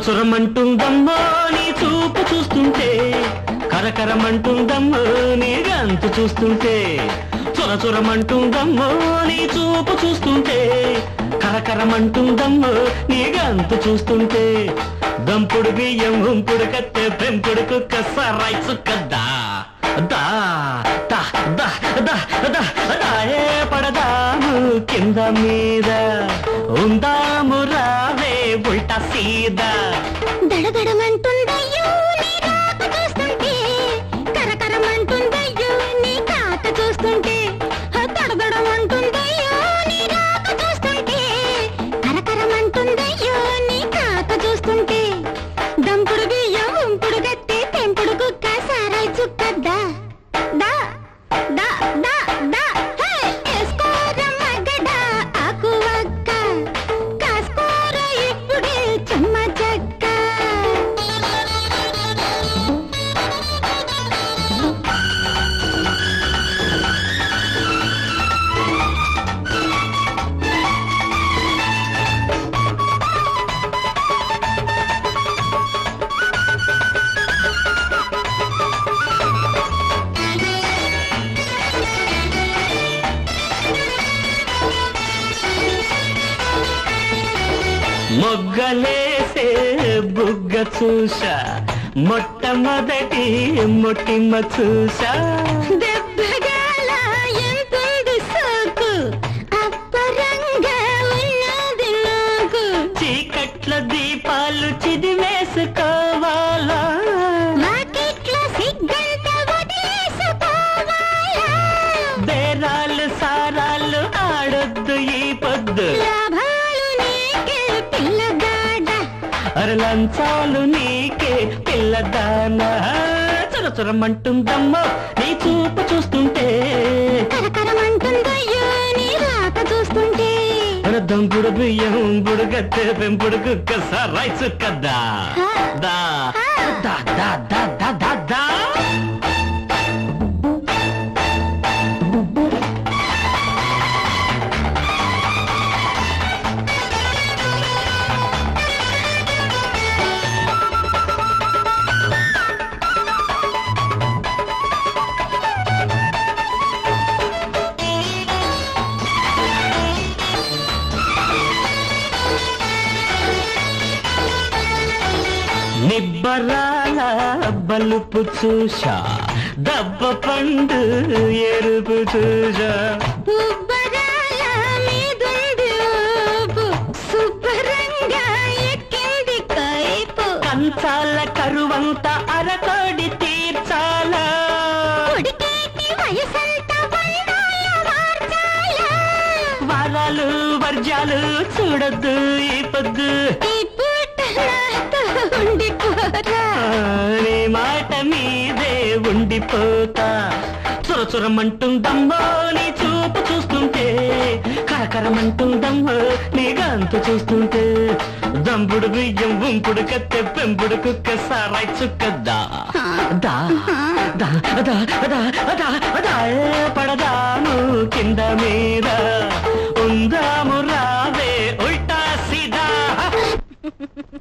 చురచురమంటుందమ్మో నీ చూపు చూస్తుంటే, కరకరమంటుందమ్మో నీ గంతు చూస్తుంటే. చురచురమంటుందమ్మో నీ చూపు చూస్తుంటే, కరకరమంటుందమ్మో నీ గంతు చూస్తుంటే. దంపుడు బియ్యం ఉంపుడు కత్తె పెంపుడు కుక్క సరాయి చుక్కద్దా దా దా దా దా దా దాయే పడదాము కింద మీద, ఉందాము రావే ఉల్టా సీదా. దడదడమంటుందయ్యో నీ రాక చూస్తుంటే, కరకరమంటుందయ్యో నీ కాక చూస్తుంటే. దడదడమంటుందయ్యో నీ రాక చూస్తుంటే, కరకరమంటుందయ్యో నీ కాక చూస్తుంటే. దంపుడు బియ్యం ఉంపుడు గట్టి తెంపుడు కుక్క సారాయి చుక్కద్దా దా దా దా దా. ఎస్కోరమ్మ గడ్డ ఆకు వక్క, కాస్కోర ఇప్పుడే చెమ్మ చెక్క. మొగ్గలేసే బుగ్గ చూసా, మొట్టమొదటి మొట్టిమ్మ చూసా. దెబ్బగాల ఎంతుంది సోకు, అప్పరంగా ఉన్నది నాకు. చీకట్ల దీపాలు చిదివేసుకోవాలా, వాకిట్లో సిగ్గంత వదిలేసుకోవాలా. బేరాలు సారాలు ఆడొద్దు ఈ పొద్దు, లాభాలు నీకే పిల్లగాడ, అరలంచాలు నీకే పిల్లదానా. చురచురమంటుందమ్మో నీ చూపు చూస్తుంటే, కరకరమంటుందయ్యో నీ రాక చూస్తుంటే. దంపుడు బియ్యం బుడుగత్తె పెంపుడు కుక్క సరాయి చుక్కద్దా దా దా దా దా దా దా దా. నిబ్బరాల బలుపు చూసా, దబ్బ పండు ఎరుపు చూసా. ఉబ్బరాల మీదుంది ఊపు, శుభ్రంగా ఎక్కింది కైపు. కంచాల కరువంత అరకోడి తీర్చాలా, ఉడికేటి వయసంత బండాల మార్చాలా. వారాలు వర్జాలు చూడొద్దు ఈ పొద్దు, ఈ పూట నాతో ఉండిపోరా. నీ మాట మీదే ఉండిపోతా. చురచురమంటుందమ్మో నీ చూపు చూస్తుంటే, కరకరమంటుందమ్మో నీ గంతు చూస్తుంటే. దంపుడు బియ్యం ఉంపుడు కత్తె పెంపుడు కుక్క సారాయి చుక్కద్దా దా దా దా దా దా దా. పడదాను కింద మీద,